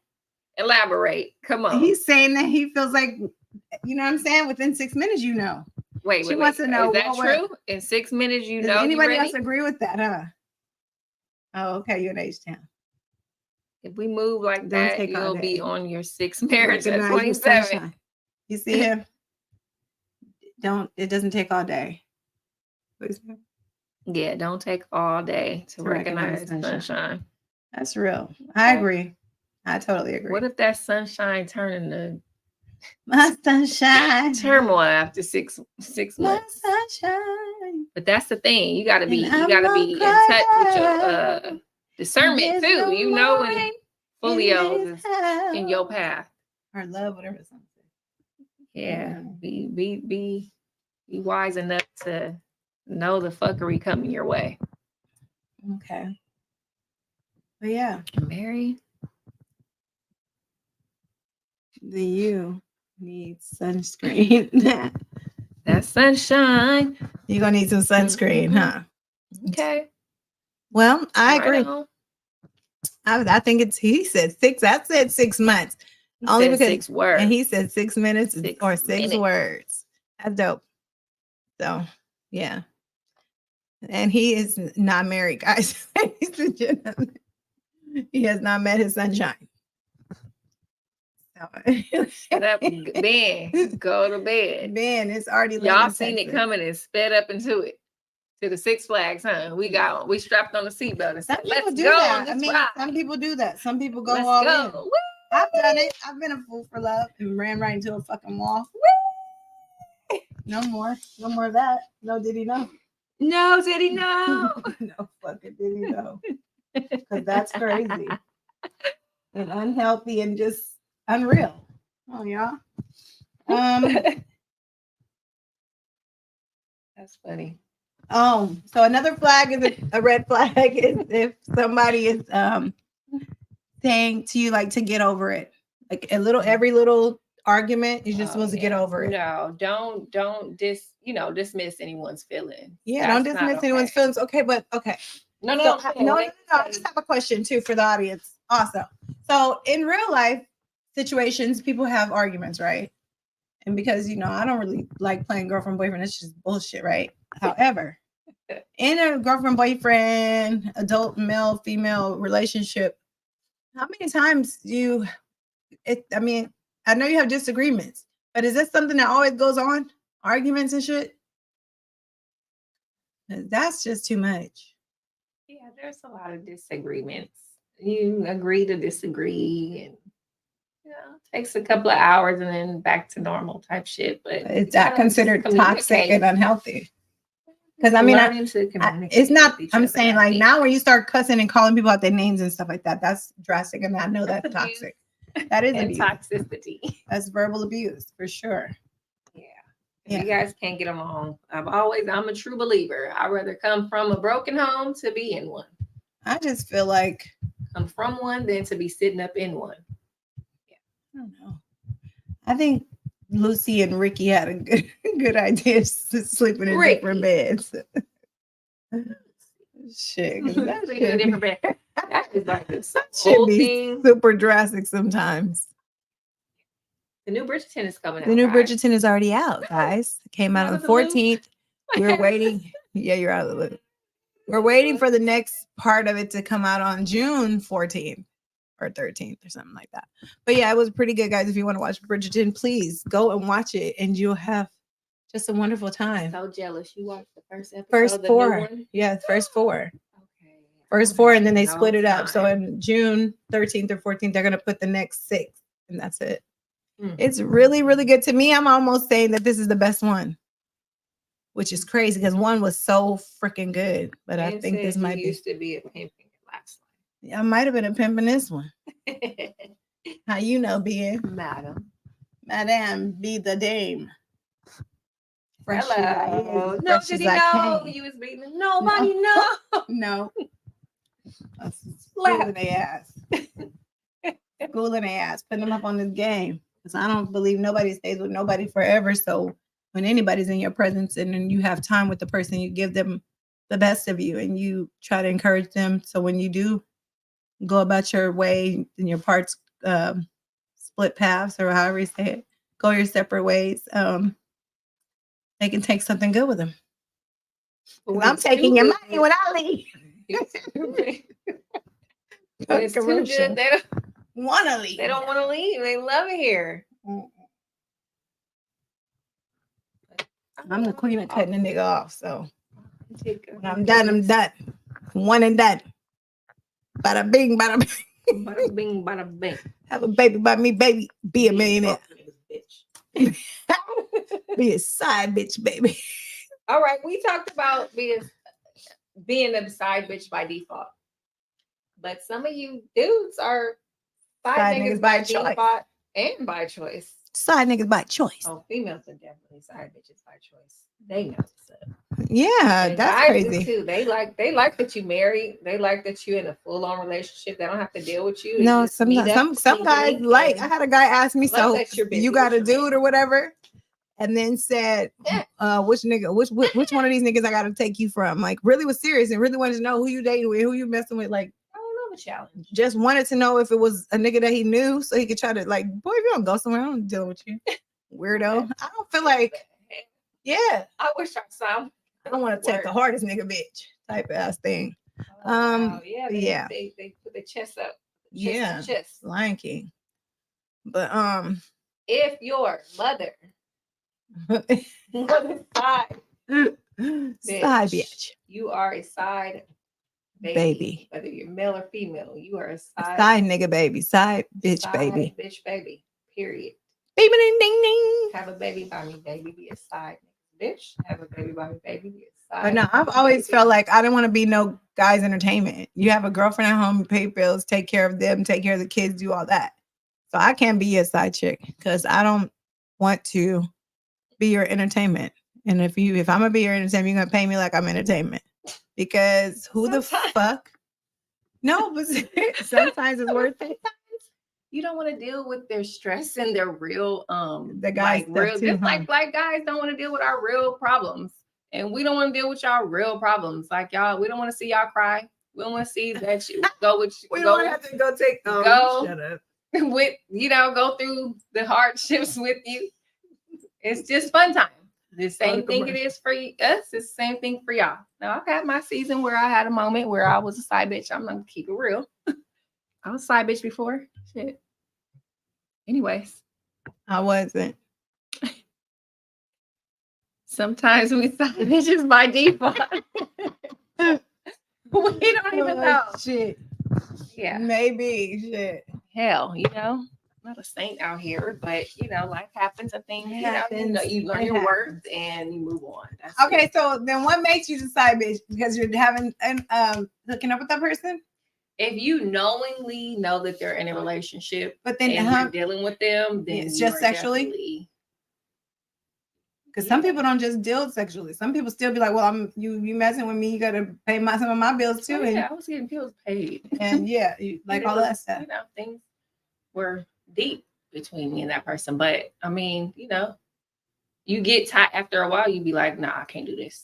Speaker 2: Elaborate. Come on.
Speaker 1: He's saying that he feels like, you know what I'm saying? Within 6 minutes, you know.
Speaker 2: Wait.
Speaker 1: She wants to know.
Speaker 2: Is that true? In 6 minutes, you know.
Speaker 1: Does anybody else agree with that, huh? Oh, okay. You're in H-Town.
Speaker 2: If we move like that, you'll be on your 6th marriage at 27.
Speaker 1: You see him? It doesn't take all day.
Speaker 2: Yeah, don't take all day to recognize sunshine.
Speaker 1: That's real. I agree. I totally agree.
Speaker 2: What if that sunshine turned into
Speaker 1: my sunshine
Speaker 2: turmoil after 6 months?
Speaker 1: My sunshine.
Speaker 2: But that's the thing. You gotta be in touch with your discernment too. You know when Fulio is in your path.
Speaker 1: Or love, whatever it's something.
Speaker 2: Yeah. Be wise enough to know the fuckery coming your way.
Speaker 1: Okay. But yeah.
Speaker 2: Mary.
Speaker 1: You need sunscreen.
Speaker 2: That's sunshine.
Speaker 1: You're gonna need some sunscreen, huh?
Speaker 2: Okay.
Speaker 1: Well, I agree. I think he said 6. I said 6 months. Only because
Speaker 2: 6 words.
Speaker 1: And he said 6 minutes or 6 words. That's dope. So yeah. And he is not married, guys. He has not met his sunshine.
Speaker 2: Shut up, Ben. Go to bed.
Speaker 1: Ben, it's already
Speaker 2: y'all seen it coming and sped up into it. To the Six Flags, huh? We strapped on the seatbelt and said, let's go.
Speaker 1: I mean, some people do that. Some people go all in. Woo! I've done it. I've been a fool for love and ran right into a fucking wall. Woo! No more of that. No Diddy, no.
Speaker 2: No Diddy, no.
Speaker 1: No fucking Diddy, no. Because that's crazy. And unhealthy and just unreal. Oh, y'all.
Speaker 2: That's funny.
Speaker 1: So another flag is a red flag is if somebody is saying to you like to get over it. Like every little argument, you're just supposed to get over it.
Speaker 2: No, don't dismiss anyone's feelings.
Speaker 1: Yeah, don't dismiss anyone's feelings. Okay, but okay. No. I just have a question too for the audience. Also, so in real life situations, people have arguments, right? And because I don't really like playing girlfriend boyfriend, it's just bullshit, right? However, in a girlfriend boyfriend, adult male female relationship, how many times I know you have disagreements, but is this something that always goes on? Arguments and shit? That's just too much.
Speaker 2: Yeah, there's a lot of disagreements. You agree to disagree, and takes a couple of hours and then back to normal type shit. But
Speaker 1: it's not considered toxic and unhealthy. Because it's not. I'm saying like now when you start cussing and calling people out their names and stuff like that, that's drastic, and I know that's toxic. That is abuse.
Speaker 2: Toxicity.
Speaker 1: That's verbal abuse for sure.
Speaker 2: Yeah. You guys can't get along. I'm a true believer. I'd rather come from a broken home to be in one.
Speaker 1: I just feel like
Speaker 2: come from one than to be sitting up in one.
Speaker 1: I don't know. I think Lucy and Ricky had a good idea sleeping in different beds. Shit, 'cause that
Speaker 2: Sleeping in a
Speaker 1: shit,
Speaker 2: different bed. That is like this
Speaker 1: should
Speaker 2: whole
Speaker 1: be
Speaker 2: thing.
Speaker 1: super drastic sometimes.
Speaker 2: The new Bridgerton is coming out.
Speaker 1: The new
Speaker 2: guys.
Speaker 1: Bridgerton is already out, guys. It came out
Speaker 2: Out
Speaker 1: on
Speaker 2: of
Speaker 1: the
Speaker 2: the loop.
Speaker 1: 14th. We're waiting. Yeah, you're out of the loop. We're waiting for the next part of it to come out on June 14th or 13th or something like that. But yeah, it was pretty good, guys. If you want to watch Bridgerton, please go and watch it, and you'll have just a wonderful time.
Speaker 2: So jealous. You watched the first episode.
Speaker 1: First
Speaker 2: the
Speaker 1: 4.
Speaker 2: New one?
Speaker 1: Yeah, first 4.
Speaker 2: Okay.
Speaker 1: First 4, and then they
Speaker 2: No
Speaker 1: split it up. So
Speaker 2: time.
Speaker 1: in June 13th or 14th, they're gonna put the next 6, and that's it.
Speaker 2: Mm.
Speaker 1: It's really, really good to me. I'm almost saying that this is the best one, which is crazy because 1 was so freaking good. But I
Speaker 2: Man
Speaker 1: think this
Speaker 2: said you
Speaker 1: might be.
Speaker 2: used to be a pimp in your last
Speaker 1: I might have been a pimp in this one.
Speaker 2: life.
Speaker 1: How you know, being
Speaker 2: Madam.
Speaker 1: Madame be the dame. Fresh as I
Speaker 2: Hello.
Speaker 1: is,
Speaker 2: No,
Speaker 1: fresh
Speaker 2: did
Speaker 1: as
Speaker 2: he
Speaker 1: I
Speaker 2: know
Speaker 1: came.
Speaker 2: you was beating? Nobody know.
Speaker 1: No.
Speaker 2: Slap.
Speaker 1: Schooling their ass. Schooling their ass. Putting them up on this game. Because I don't believe nobody stays with nobody forever. So when anybody's in your presence and then you have time with the person, you give them the best of you and you try to encourage them. So when you do go about your way and your parts split paths or however you say it, go your separate ways, they can take something good with them. I'm taking your money when I leave.
Speaker 2: When it's too good, they don't
Speaker 1: want to leave.
Speaker 2: They don't want to leave. They love it here.
Speaker 1: I'm the queen of cutting a nigga off. So when I'm
Speaker 2: done.
Speaker 1: I'm done. One and done. Bada bing, bada bing.
Speaker 2: Bada bing, bada bing.
Speaker 1: Have a baby by me, baby. Be a millionaire. Be a side bitch, baby.
Speaker 2: All right, we talked about being a side bitch by default, but some of you dudes are side niggas by default and by choice.
Speaker 1: Side niggas by choice.
Speaker 2: Oh, females are definitely side bitches by choice. They know what's up.
Speaker 1: Yeah,
Speaker 2: and
Speaker 1: that's
Speaker 2: guys
Speaker 1: crazy
Speaker 2: do too. They like that you married. They like that you're in a full-on relationship. They don't have to deal with you.
Speaker 1: No, some guys like. I had a guy ask me, so you got a dude or whatever, and then said, which nigga, which one of these niggas I got to take you from? Like, really was serious and really wanted to know who you dating with, who you messing with. Like,
Speaker 2: I don't know a challenge.
Speaker 1: Just wanted to know if it was a nigga that he knew, so he could try to like, boy, if you don't go somewhere, I don't deal with you, weirdo. I don't feel like, yeah.
Speaker 2: I wish I saw.
Speaker 1: I don't want to take the hardest nigga bitch type ass thing.
Speaker 2: Wow. Yeah.
Speaker 1: Yeah.
Speaker 2: They put their chest up.
Speaker 1: Chest. Lion King. But
Speaker 2: if your mother side
Speaker 1: bitch,
Speaker 2: you are a side baby. Whether you're male or female, you are a
Speaker 1: side nigga baby, side bitch baby.
Speaker 2: Bitch baby. Period.
Speaker 1: Baby ding ding ding.
Speaker 2: Have a baby by me, baby. Be a side bitch. Have a baby by me, baby. Be a side.
Speaker 1: But no, I've always felt like I didn't want to be no guy's entertainment. You have a girlfriend at home, you pay bills, take care of them, take care of the kids, do all that. So I can't be a side chick because I don't want to be your entertainment. And if I'm gonna be your entertainment, you're gonna pay me like I'm entertainment. Because who the fuck? No, but sometimes it's worth it.
Speaker 2: You don't want to deal with their stress and their real
Speaker 1: the guys
Speaker 2: like real too, just like guys don't want to deal with our real problems. And we don't want to deal with y'all real problems. Like y'all, we don't want to see y'all cry. We don't want to see that you go with
Speaker 1: we don't have to go take
Speaker 2: shut up. With go through the hardships with you. It's just fun time. The same thing it is for us. It's the same thing for y'all. Now I've had my season where I had a moment where I was a side bitch. I'm gonna keep it real. I was a side bitch before. Shit. Anyways.
Speaker 1: I wasn't.
Speaker 2: Sometimes we side bitches by default. We don't even know.
Speaker 1: Shit.
Speaker 2: Yeah.
Speaker 1: Maybe. Shit.
Speaker 2: Hell, not a saint out here, but life happens and things. You learn your worth and you move on.
Speaker 1: Okay, so then what makes you the side bitch? Because you're having hooking up with that person?
Speaker 2: If you knowingly know that they're in a relationship,
Speaker 1: but then
Speaker 2: you're dealing with them, then
Speaker 1: it's just sexually. Because some people don't just deal sexually. Some people still be like, "Well, you messing with me. You gotta pay some of my bills too."
Speaker 2: Oh, yeah, I was getting bills paid,
Speaker 1: and all that stuff.
Speaker 2: Things were deep. between me and that person. But I mean, you know, you get tired after a while. You be like, nah, I can't do this.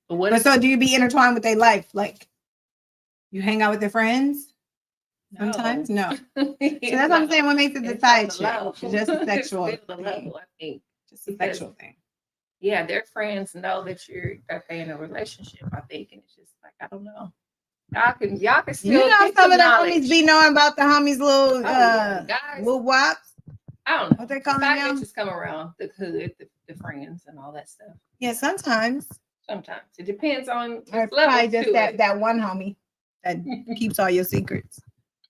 Speaker 2: But what?
Speaker 1: But so, do you be intertwined with their life? Like, you hang out with their friends? Sometimes, no. So that's what I'm saying. What makes it the side chick? It's just a sexual thing.
Speaker 2: I think.
Speaker 1: Just a sexual thing.
Speaker 2: Yeah, their friends know that they in a relationship. I think, and it's just like I don't know. Y'all can still.
Speaker 1: You know,
Speaker 2: get
Speaker 1: some of the
Speaker 2: knowledge.
Speaker 1: homies be knowing about the homies' little
Speaker 2: guys,
Speaker 1: little wops.
Speaker 2: I don't know
Speaker 1: What they call
Speaker 2: side
Speaker 1: them now?
Speaker 2: bitches come around the hood, the friends, and all that stuff.
Speaker 1: Yeah, sometimes.
Speaker 2: Sometimes it depends on
Speaker 1: Or
Speaker 2: level
Speaker 1: probably just
Speaker 2: to
Speaker 1: that one homie that keeps all your secrets.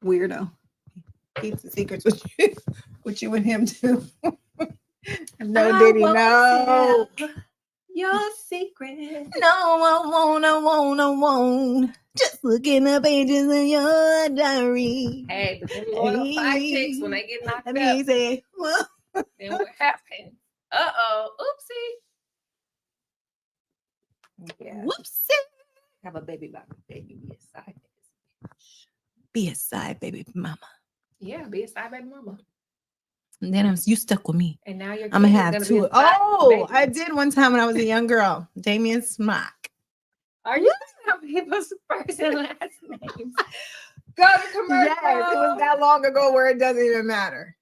Speaker 1: Weirdo. Keeps the secrets with you and him too. No, Diddy, no.
Speaker 2: Your secret.
Speaker 1: No, I won't. Just looking up pages in your diary.
Speaker 2: Hey, but them loyal side chicks, when they get knocked
Speaker 1: Let
Speaker 2: up,
Speaker 1: me say, well,
Speaker 2: then what happens? Oopsie. Yeah.
Speaker 1: Whoopsie.
Speaker 2: Have a baby by baby, be a side.
Speaker 1: Be a side baby mama.
Speaker 2: Yeah, be a side baby mama.
Speaker 1: And then you stuck with me.
Speaker 2: And now you're
Speaker 1: I'm gonna have two. Oh, I did one time when I was a young girl. Damien Smock.
Speaker 2: Are you some people's first and last names? Go to commercial.
Speaker 1: Yes, it was that long ago where it doesn't even matter.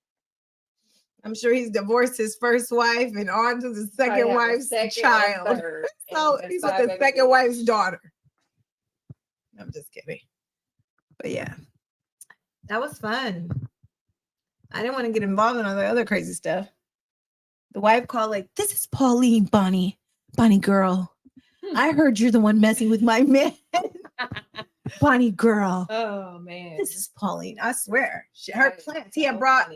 Speaker 1: I'm sure he's divorced his first wife and on to the second wife's child. So he's with the second wife's daughter. I'm just kidding. But yeah, that was fun. I didn't want to get involved in all the other crazy stuff. The wife called like, this is Pauline, Bonnie girl. I heard you're the one messing with my man. Bonnie girl.
Speaker 2: Oh, man.
Speaker 1: This is Pauline. I swear. Her plants. He had brought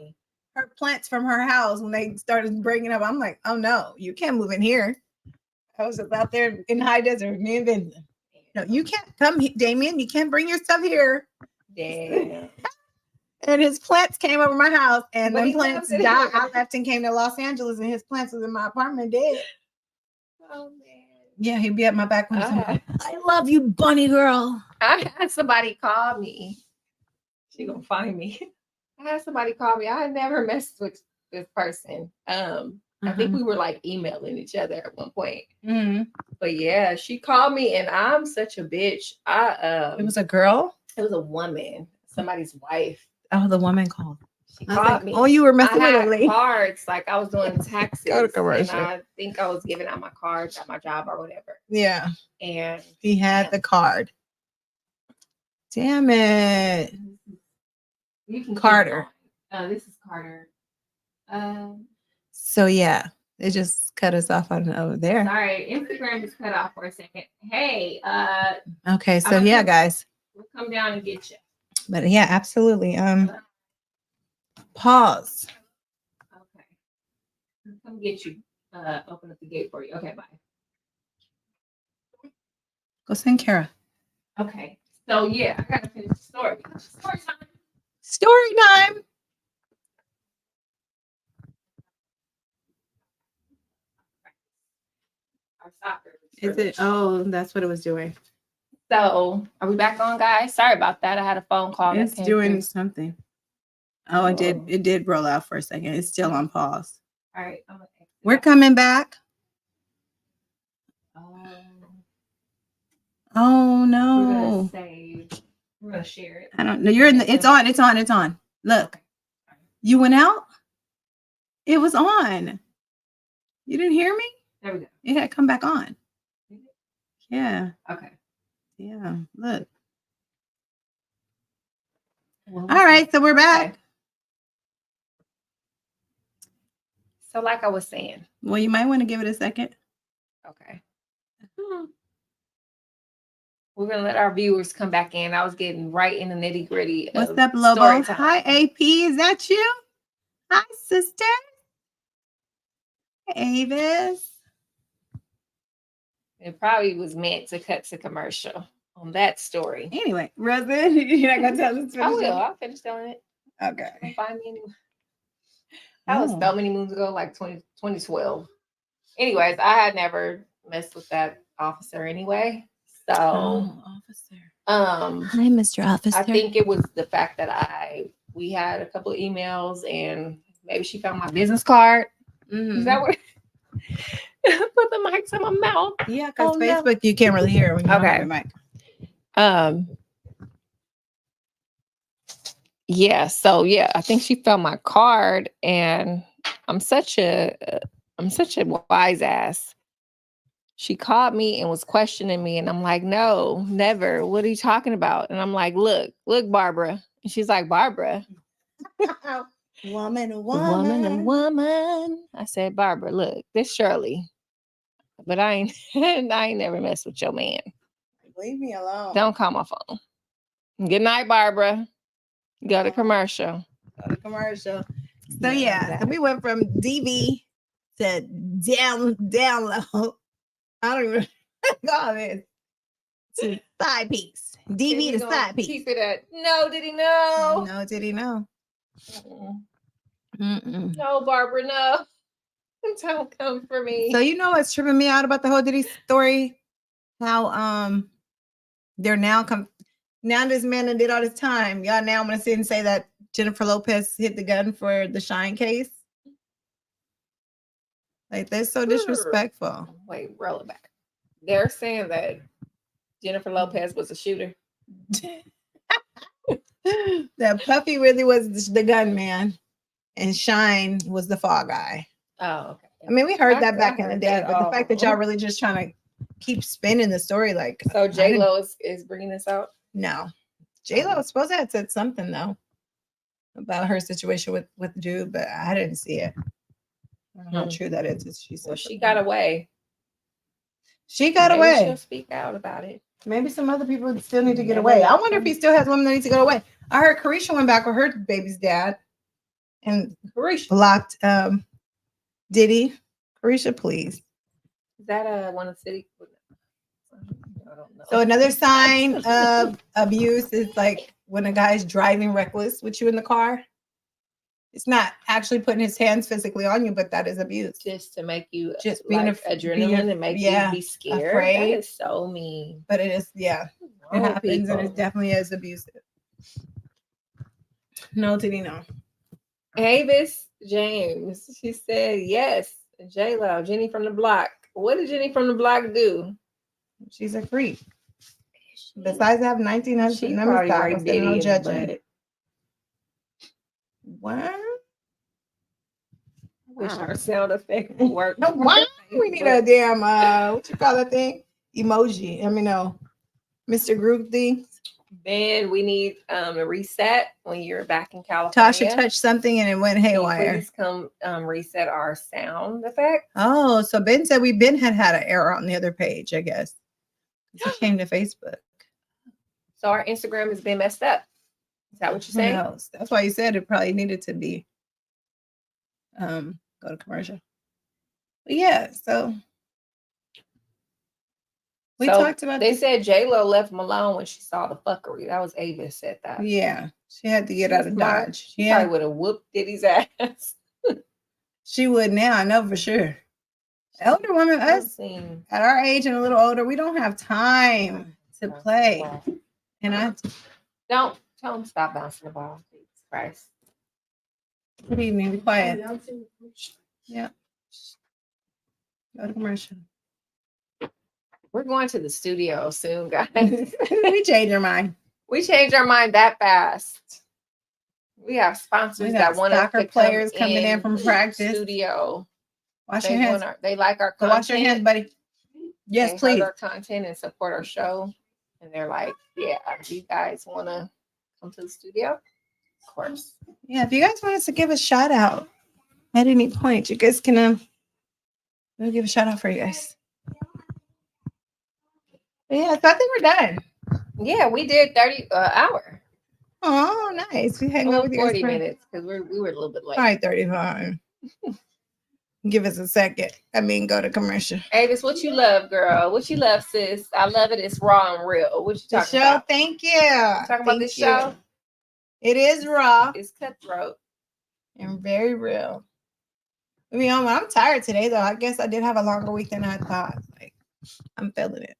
Speaker 1: her plants from her house when they started bringing up. I'm like, oh no, you can't move in here. I was just out there in high desert, me and Vincent. No, you can't come, Damien. You can't bring your stuff here.
Speaker 2: Damn.
Speaker 1: And his plants came over my house, and
Speaker 2: But
Speaker 1: then
Speaker 2: he
Speaker 1: plants
Speaker 2: comes in
Speaker 1: died.
Speaker 2: here.
Speaker 1: I left and came to Los Angeles, and his plants was in my apartment dead.
Speaker 2: Oh, man.
Speaker 1: Yeah, he'd be at my back window. I love you, bunny girl.
Speaker 2: I had somebody call me. She gonna find me. I had somebody call me. I had never messed with this person. I think we were like emailing each other at one point. But yeah, she called me, and I'm such a bitch.
Speaker 1: It was a girl.
Speaker 2: It was a woman, somebody's wife.
Speaker 1: Oh, the woman called.
Speaker 2: She called me.
Speaker 1: Oh, you were messing
Speaker 2: I
Speaker 1: with
Speaker 2: had
Speaker 1: a lady.
Speaker 2: cards, like I was doing taxes.
Speaker 1: Go to commercial.
Speaker 2: And I think I was giving out my cards at my job or whatever.
Speaker 1: Yeah.
Speaker 2: And
Speaker 1: he had the card. Damn it.
Speaker 2: You can
Speaker 1: Carter.
Speaker 2: This is Carter.
Speaker 1: So yeah, it just cut us off on over there.
Speaker 2: Sorry, Instagram just cut off for a second. Hey,
Speaker 1: okay, so yeah, guys.
Speaker 2: We'll come down and get you.
Speaker 1: But yeah, absolutely. Pause.
Speaker 2: Okay. We'll come get you. Open up the gate for you. Okay, bye.
Speaker 1: Go send Kara.
Speaker 2: Okay. So yeah, I gotta finish the story. Story time.
Speaker 1: Story time.
Speaker 2: Our soccer.
Speaker 1: Is it? Oh, that's what it was doing.
Speaker 2: So are we back on, guys? Sorry about that. I had a phone call.
Speaker 1: It's doing something. Oh, it did. It did roll out for a second. It's still on pause.
Speaker 2: All right.
Speaker 1: We're coming back. Oh no.
Speaker 2: We're gonna save. We're gonna share it.
Speaker 1: I don't know. You're in the. It's on. It's on. It's on. Look.
Speaker 2: Okay.
Speaker 1: You went out. It was on. You didn't hear me?
Speaker 2: There we go.
Speaker 1: It had come back on. Yeah.
Speaker 2: Okay.
Speaker 1: Yeah. Look. All right. So we're back.
Speaker 2: Okay. So like I was saying.
Speaker 1: Well, you might want to give it a second.
Speaker 2: Okay. We're gonna let our viewers come back in. I was getting right in the nitty gritty.
Speaker 1: What's up, Lobo? Hi, AP. Is that you? Hi, sister. Hi, Avis.
Speaker 2: It probably was meant to cut to commercial on that story.
Speaker 1: Anyway, Rosa, you're not gonna tell us.
Speaker 2: I will. I'll finish telling it.
Speaker 1: Okay.
Speaker 2: Don't find me anywhere. That was so many moons ago, like 2012. Anyways, I had never messed with that officer anyway. So,
Speaker 1: officer.
Speaker 2: Hi,
Speaker 1: Mr. Officer.
Speaker 2: I think it was the fact that we had a couple of emails and Maybe she found my business card.
Speaker 1: Mhm.
Speaker 2: Is that what? Put the mic to my mouth.
Speaker 1: Yeah, because
Speaker 2: Oh, no.
Speaker 1: Facebook, you can't really hear when you don't
Speaker 2: Okay.
Speaker 1: have the mic.
Speaker 2: Yeah, so yeah, I think she found my card, and I'm such a wise ass. She called me and was questioning me, and I'm like, no, never. What are you talking about? And I'm like, look, Barbara. And she's like, Barbara. Woman. I said, Barbara, look, this Shirley. But I ain't I ain't never messed with your man.
Speaker 1: Leave me alone.
Speaker 2: Don't call my phone. Good night, Barbara. Go to commercial.
Speaker 1: So yeah, so we went from DV to down low. I don't even call this to side piece. DV to side piece.
Speaker 2: Keep it at no, did he know?
Speaker 1: No, did he know?
Speaker 2: No, Barbara, no. Don't come for me.
Speaker 1: So you know what's tripping me out about the whole Diddy story? How they're now this man that did all this time. Y'all now I'm gonna sit and say that Jennifer Lopez hit the gun for the Shine case. Like they're so disrespectful.
Speaker 2: Wait, roll it back. They're saying that Jennifer Lopez was a shooter.
Speaker 1: That Puffy really was the gunman, and Shine was the fall guy.
Speaker 2: Oh, okay.
Speaker 1: I mean, we heard that back in the day, but the fact that y'all really just trying to keep spinning the story, like
Speaker 2: so J-Lo is bringing this out.
Speaker 1: No, J-Lo was supposed to have said something though about her situation with the dude, but I didn't see it. I don't know how true that is.
Speaker 2: She got away.
Speaker 1: She got
Speaker 2: Maybe
Speaker 1: away.
Speaker 2: She'll speak out about it.
Speaker 1: Maybe some other people still need to get away. I wonder if he still has women that need to go away. I heard Carisha went back with her baby's dad and
Speaker 2: Carisha
Speaker 1: blocked Diddy. Carisha, please.
Speaker 2: Is that one of the city? I don't know.
Speaker 1: So another sign of abuse is like when a guy's driving reckless with you in the car. It's not actually putting his hands physically on you, but that is abuse.
Speaker 2: Just to make you
Speaker 1: just
Speaker 2: being adrenaline and make you be scared.
Speaker 1: Afraid.
Speaker 2: That is so mean.
Speaker 1: But it is, it happens, and it definitely is abusive. No, did he know?
Speaker 2: Avis James, she said yes. J-Lo, Jenny from the block. What did Jenny from the block do?
Speaker 1: She's a freak. Besides having 1900,
Speaker 2: she probably right Diddy no judging.
Speaker 1: What? I
Speaker 2: wish our sound effect would work.
Speaker 1: Why? We need a damn what you call that thing? Emoji. I mean, no, Mr. Group thing.
Speaker 2: Then we need a reset when you're back in California.
Speaker 1: Tasha touched something and it went haywire.
Speaker 2: Please come reset our sound effect.
Speaker 1: Oh, so Ben said we had an error on the other page, I guess. He came to Facebook.
Speaker 2: So our Instagram has been messed up. Is that what you're saying?
Speaker 1: No, that's why you said it probably needed to be go to commercial. But yeah, so we talked about
Speaker 2: they said J-Lo left him alone when she saw the fuckery. That was Avis said that.
Speaker 1: Yeah, she had to get out of Dodge.
Speaker 2: She probably would have whooped Diddy's ass.
Speaker 1: She would now, I know for sure. Elder women, us at our age and a little older, we don't have time to play. And I
Speaker 2: don't tell him stop bouncing the ball, please. Christ.
Speaker 1: Good evening, be quiet. Yeah. Go to commercial.
Speaker 2: We're going to the studio soon, guys.
Speaker 1: We changed our mind.
Speaker 2: We changed our mind that fast. We have sponsors that want
Speaker 1: soccer players coming in from practice.
Speaker 2: Studio.
Speaker 1: Wash your hands.
Speaker 2: They like our content.
Speaker 1: Wash your hands, buddy. Yes, please.
Speaker 2: Our content and support our show. And they're like, yeah, do you guys want to come to the studio? Of course.
Speaker 1: Yeah, if you guys want us to give a shout out at any point, you guys can we'll give a shout out for you guys. But yeah, so I think we're done.
Speaker 2: Yeah, we did 30 hour.
Speaker 1: Oh, nice. We hang out with you
Speaker 2: 40 minutes because we were a little bit late.
Speaker 1: All right, 35. Give us a second. Go to commercial.
Speaker 2: Avis, what you love, girl? What you love, sis? I love it. It's raw and real. What you talking about?
Speaker 1: Thank you.
Speaker 2: Talking about this show?
Speaker 1: It is raw.
Speaker 2: It's cutthroat.
Speaker 1: And very real. To be honest, I'm tired today, though. I guess I did have a longer week than I thought. Like, I'm feeling it.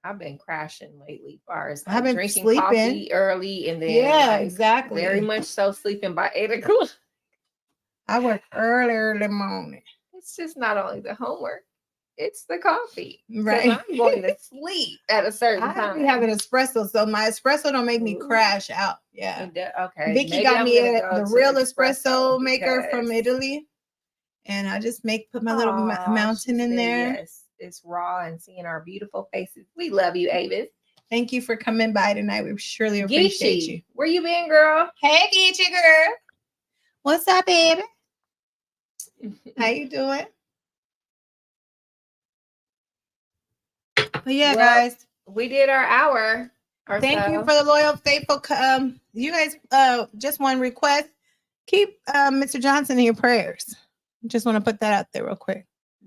Speaker 2: I've been crashing lately, far as
Speaker 1: I've been
Speaker 2: drinking
Speaker 1: sleeping
Speaker 2: coffee early and then
Speaker 1: exactly.
Speaker 2: Very much so sleeping by 8 o'clock.
Speaker 1: I work early morning.
Speaker 2: It's just not only the homework, it's the coffee.
Speaker 1: Right.
Speaker 2: I'm going to sleep at a certain
Speaker 1: I
Speaker 2: time.
Speaker 1: be having espresso, so my espresso don't make me
Speaker 2: Ooh.
Speaker 1: crash out. Yeah.
Speaker 2: Okay.
Speaker 1: Vicky
Speaker 2: maybe
Speaker 1: got
Speaker 2: I'm
Speaker 1: me
Speaker 2: gonna
Speaker 1: the
Speaker 2: go to
Speaker 1: real espresso maker from
Speaker 2: because-
Speaker 1: Italy. And I just put my little
Speaker 2: Aw,
Speaker 1: mountain
Speaker 2: she
Speaker 1: in
Speaker 2: said
Speaker 1: there.
Speaker 2: Yes, it's raw and seeing our beautiful faces. We love you, Avis.
Speaker 1: Thank you for coming by tonight. We surely appreciate you.
Speaker 2: Geechee, where you been, girl?
Speaker 1: Hey, Geechee girl. What's up, baby? How you doing? But yeah,
Speaker 2: Well,
Speaker 1: guys.
Speaker 2: We did our hour.
Speaker 1: Thank you for the loyal, faithful. You guys, just one request. Keep Mr. Johnson in your prayers. Just want to put that out there real quick.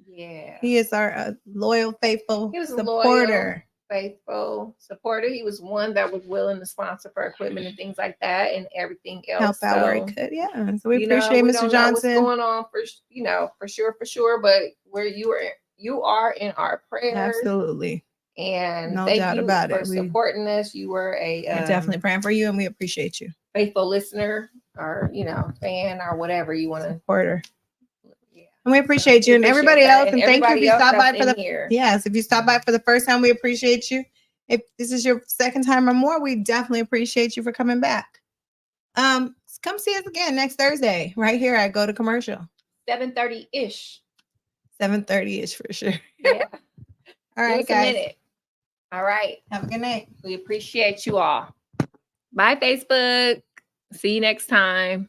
Speaker 2: Yeah.
Speaker 1: He is our loyal, faithful
Speaker 2: He was a
Speaker 1: supporter.
Speaker 2: Faithful supporter. He was one that was willing to sponsor for equipment and things like that, and everything else.
Speaker 1: Help out where he could. Yeah. So we appreciate
Speaker 2: we
Speaker 1: Mr.
Speaker 2: don't
Speaker 1: Johnson.
Speaker 2: know what's going on for sure. But where you are in our prayers.
Speaker 1: Absolutely.
Speaker 2: And
Speaker 1: No
Speaker 2: thank
Speaker 1: doubt
Speaker 2: you
Speaker 1: about
Speaker 2: for
Speaker 1: it.
Speaker 2: supporting us. You were
Speaker 1: We're
Speaker 2: a
Speaker 1: definitely praying for you, and we appreciate you.
Speaker 2: faithful listener, or fan, or whatever you want to.
Speaker 1: Supporter.
Speaker 2: Yeah.
Speaker 1: And we appreciate you and everybody else. And thank you if you stopped by for if you stopped by for the first time, we appreciate you. If this is your second time or more, we definitely appreciate you for coming back. Come see us again next Thursday, right here at Go to Commercial.
Speaker 2: 7:30-ish.
Speaker 1: 7:30-ish for sure.
Speaker 2: Yeah.
Speaker 1: All right,
Speaker 2: Give us
Speaker 1: guys.
Speaker 2: a minute. All right.
Speaker 1: Have a good night.
Speaker 2: We appreciate you all. Bye, Facebook. See you next time.